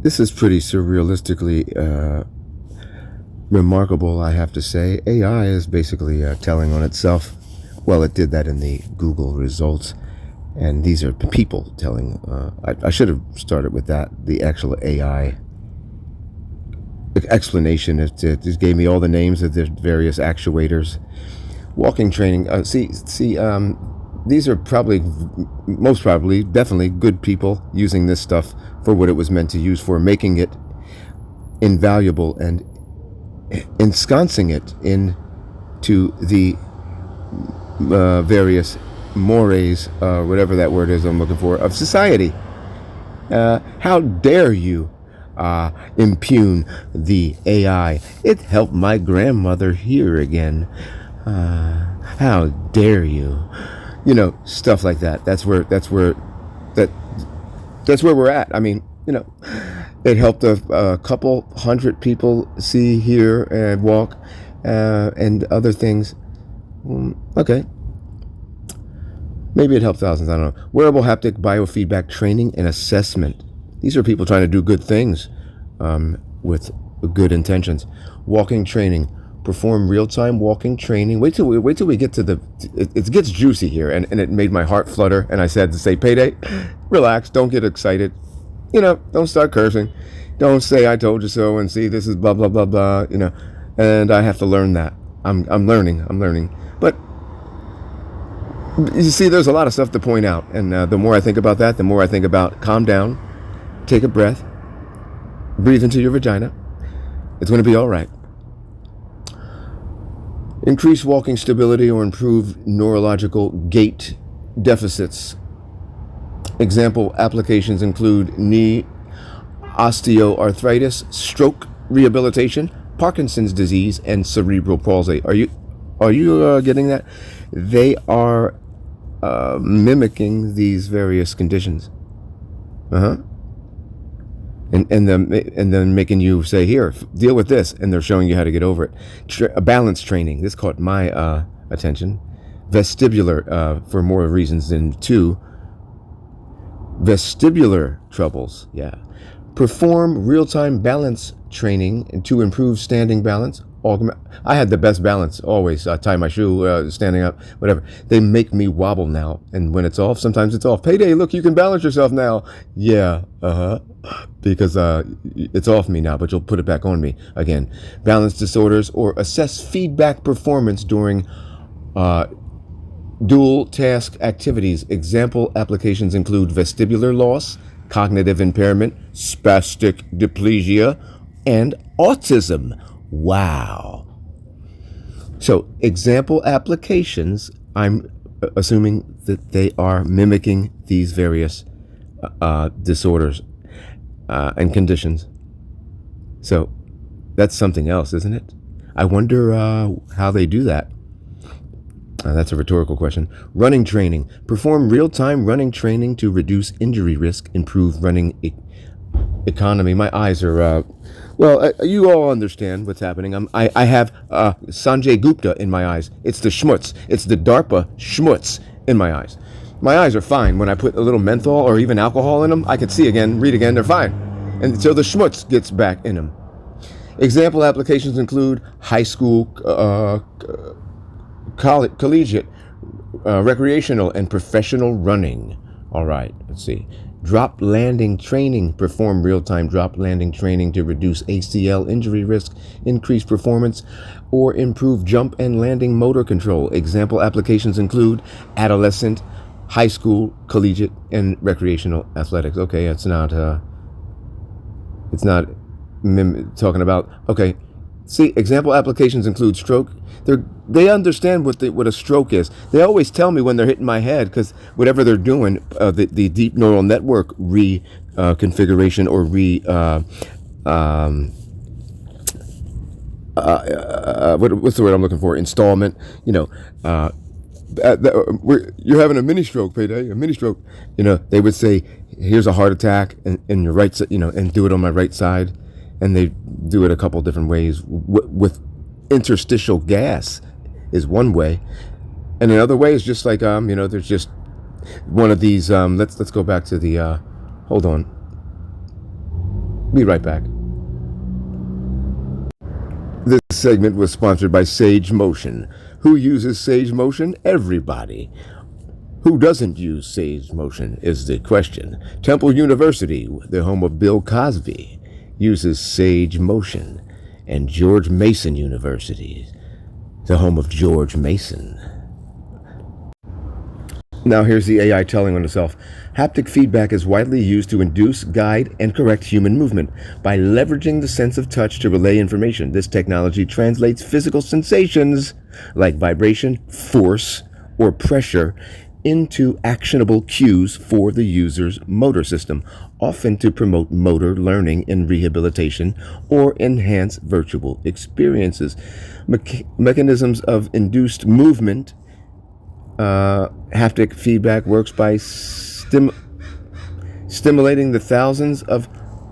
This is pretty surrealistically remarkable, I have to say. AI is basically telling on itself. Well, it did that in the Google results. And these are people telling. I should have started with that. The actual AI explanation. It just gave me all the names of the various actuators. Walking training. These are probably, most probably, definitely good people using this stuff for what it was meant to use for, making it invaluable and ensconcing it into the various mores, whatever that word is I'm looking for, of society. How dare you impugn the AI? It helped my grandmother hear again. How dare you? You know, stuff like that. That's where we're at. I mean, it helped a couple hundred people see, hear, and walk, and other things. Okay. Maybe it helped thousands, I don't know. Wearable haptic biofeedback training and assessment. These are people trying to do good things with good intentions. Walking training. Perform real-time walking training. Wait till we get to it gets juicy here, and it made my heart flutter, and I said to say, Payday, relax, don't get excited. Don't start cursing. Don't say I told you so and see this is blah blah blah blah, and I have to learn that. I'm learning. But you see, there's a lot of stuff to point out, and the more I think about that, the more I think about calm down, take a breath, breathe into your vagina. It's going to be all right. Increase walking stability or improve neurological gait deficits. Example applications include knee osteoarthritis, stroke rehabilitation, Parkinson's disease, and cerebral palsy. Are you getting that? They are mimicking these various conditions. And then making you say, here, deal with this, and they're showing you how to get over it. Balance training. This caught my attention. Vestibular, for more reasons than two. Vestibular troubles. Yeah. Perform real-time balance training to improve standing balance. I had the best balance always. I tie my shoe, standing up, whatever. They make me wobble now, and when it's off, sometimes it's off. Payday, look, you can balance yourself now. Yeah, because it's off me now, but you'll put it back on me again. Balance disorders or assess feedback performance during dual task activities. Example applications include vestibular loss, cognitive impairment, spastic diplegia, and autism. Wow. So example applications, I'm assuming that they are mimicking these various disorders and conditions. So that's something else, isn't it? I wonder how they do that. That's a rhetorical question. Running training. Perform real-time running training to reduce injury risk, improve running economy. My eyes are... you all understand what's happening. I have Sanjay Gupta in my eyes. It's the schmutz. It's the DARPA schmutz in my eyes. My eyes are fine. When I put a little menthol or even alcohol in them, I can see again, read again, they're fine. And so the schmutz gets back in them. Example applications include high school, collegiate, recreational, and professional running. All right, let's see. Drop landing training. Perform real-time drop landing training to reduce ACL injury risk, increase performance, or improve jump and landing motor control. Example applications include adolescent, high school, collegiate, and recreational athletics. Okay, it's not talking about, okay. See, example applications include stroke. They understand what a stroke is. They always tell me when they're hitting my head, because whatever they're doing, the deep neural network reconfiguration or what's the word I'm looking for? Installment. You're having a mini stroke, Payday. A mini stroke. They would say, here's a heart attack, and your right side, and do it on my right side. And they do it a couple different ways. With interstitial gas is one way, and another way is just like there's just one of these. Let's go back to the. Hold on. Be right back. This segment was sponsored by Sage Motion. Who uses Sage Motion? Everybody. Who doesn't use Sage Motion is the question. Temple University, the home of Bill Cosby, uses Sage Motion. And George Mason University, the home of George Mason. Now here's the AI telling on itself. Haptic feedback is widely used to induce, guide, and correct human movement. By leveraging the sense of touch to relay information, this technology translates physical sensations like vibration, force, or pressure into actionable cues for the user's motor system, often to promote motor learning in rehabilitation or enhance virtual experiences. Mechanisms of induced movement. Haptic feedback works by stimulating the thousands of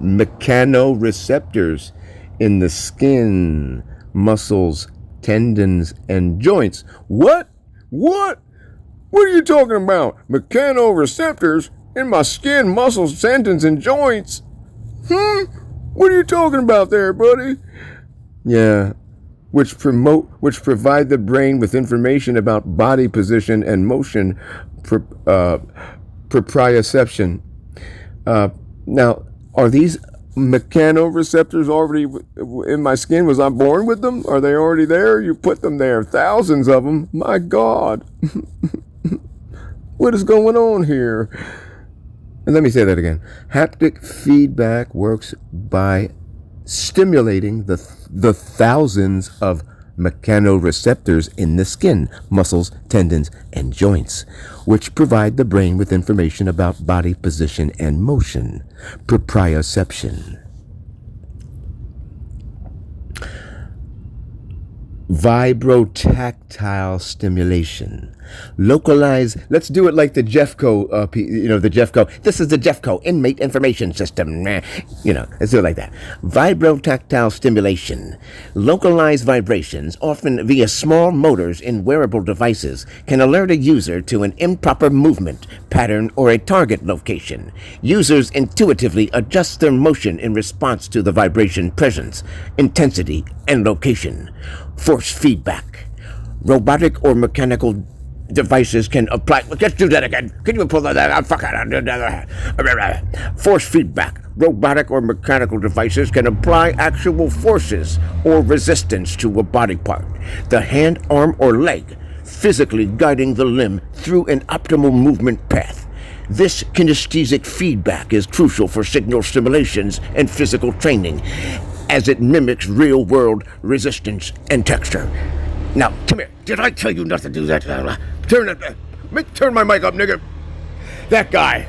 mechanoreceptors in the skin, muscles, tendons, and joints. What? What are you talking about? Mechanoreceptors in my skin, muscles, tendons, and joints? What are you talking about there, buddy? Yeah. Which provide the brain with information about body position and motion proprioception. Now, are these mechanoreceptors already in my skin? Was I born with them? Are they already there? You put them there, thousands of them. My God. What is going on here? And let me say that again. Haptic feedback works by stimulating the thousands of mechanoreceptors in the skin, muscles, tendons, and joints, which provide the brain with information about body position and motion, proprioception. Vibrotactile stimulation. Localize. Let's do it like the Jeffco, the Jeffco. This is the Jeffco Inmate Information System. Let's do it like that. Vibrotactile stimulation. Localized vibrations, often via small motors in wearable devices, can alert a user to an improper movement pattern or a target location. Users intuitively adjust their motion in response to the vibration presence, intensity, and location. Force feedback. Robotic or mechanical devices can apply. Let's do that again. Can you pull that out? Fuck it. Force feedback. Robotic or mechanical devices can apply actual forces or resistance to a body part, the hand, arm, or leg, physically guiding the limb through an optimal movement path. This kinesthetic feedback is crucial for signal stimulations and physical training, as it mimics real-world resistance and texture. Now, come here. Did I tell you not to do that? Turn my mic up, nigga. That guy.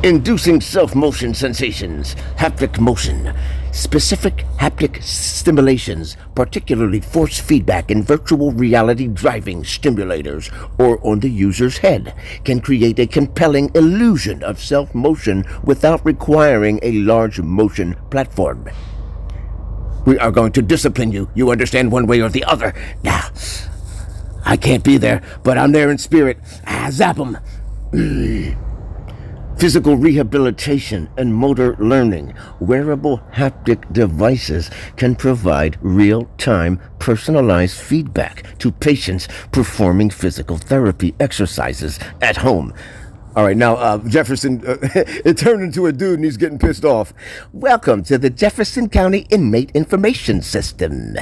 Inducing self-motion sensations, haptic motion. Specific haptic stimulations, particularly force feedback in virtual reality driving stimulators or on the user's head, can create a compelling illusion of self-motion without requiring a large motion platform. We are going to discipline you. You understand, one way or the other. Now, I can't be there, but I'm there in spirit. Zap 'em. Physical rehabilitation and motor learning. Wearable haptic devices can provide real-time personalized feedback to patients performing physical therapy exercises at home. All right, now, Jefferson, it turned into a dude and he's getting pissed off. Welcome to the Jefferson County Inmate Information System.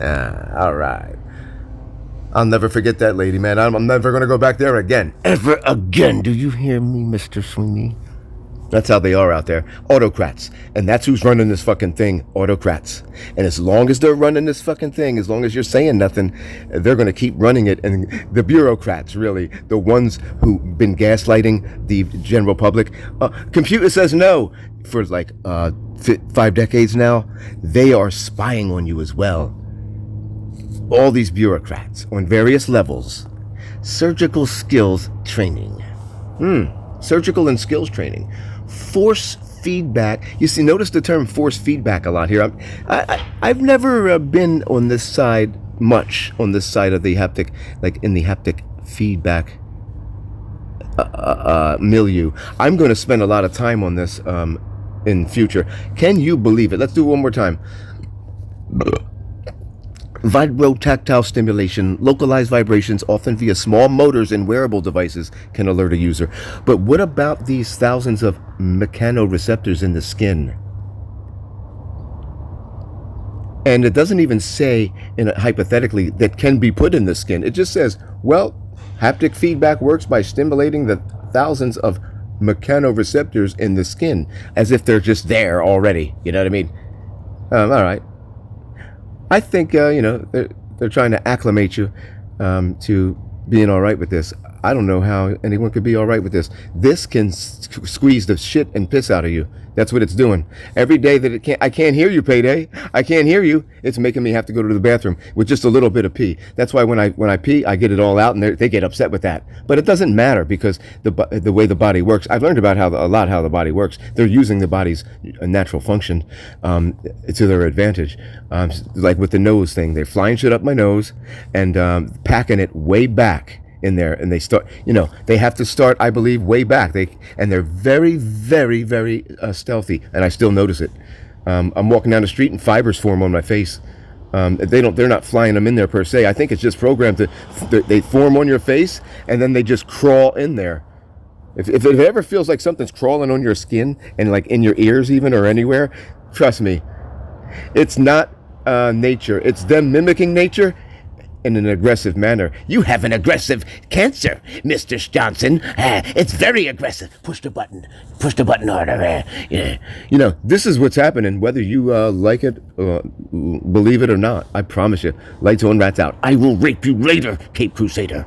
All right. I'll never forget that lady, man. I'm never going to go back there again. Ever again. Do you hear me, Mr. Sweeney? That's how they are out there. Autocrats. And that's who's running this fucking thing. Autocrats. And as long as they're running this fucking thing, as long as you're saying nothing, they're going to keep running it. And the bureaucrats, really, the ones who've been gaslighting the general public. Computer says no for like 5 decades now. They are spying on you as well. All these bureaucrats on various levels. Surgical skills training. Surgical and skills training. Force feedback. You see, notice the term force feedback a lot here. I've never been on this side much, on this side of the haptic, like in the haptic feedback milieu. I'm going to spend a lot of time on this in future. Can you believe it? Let's do it one more time. Vibrotactile stimulation, localized vibrations, often via small motors in wearable devices, can alert a user. But what about these thousands of mechanoreceptors in the skin? And it doesn't even say, hypothetically, that can be put in the skin. It just says, well, haptic feedback works by stimulating the thousands of mechanoreceptors in the skin, as if they're just there already. You know what I mean? All right. I think, they're trying to acclimate you to being all right with this. I don't know how anyone could be all right with this. This can squeeze the shit and piss out of you. That's what it's doing. Every day that I can't hear you, Payday. I can't hear you. It's making me have to go to the bathroom with just a little bit of pee. That's why when I pee, I get it all out, and they get upset with that. But it doesn't matter, because the way the body works. I've learned about how the body works. They're using the body's natural function to their advantage. Like with the nose thing, they're flying shit up my nose and packing it way back in there, and they have to start, I believe, way back. They're very, very, very stealthy, and I still notice it. I'm walking down the street and fibers form on my face. They're not flying them in there per se. I think it's just programmed they form on your face, and then they just crawl in there. If it ever feels like something's crawling on your skin and like in your ears even or anywhere, trust me, it's not nature. It's them mimicking nature in an aggressive manner. You have an aggressive cancer, Mr. Johnson. It's very aggressive. Push the button. Push the button harder. Yeah. This is what's happening, whether you like it, believe it or not. I promise you. Lights on, rats out. I will rape you later, Cape Crusader.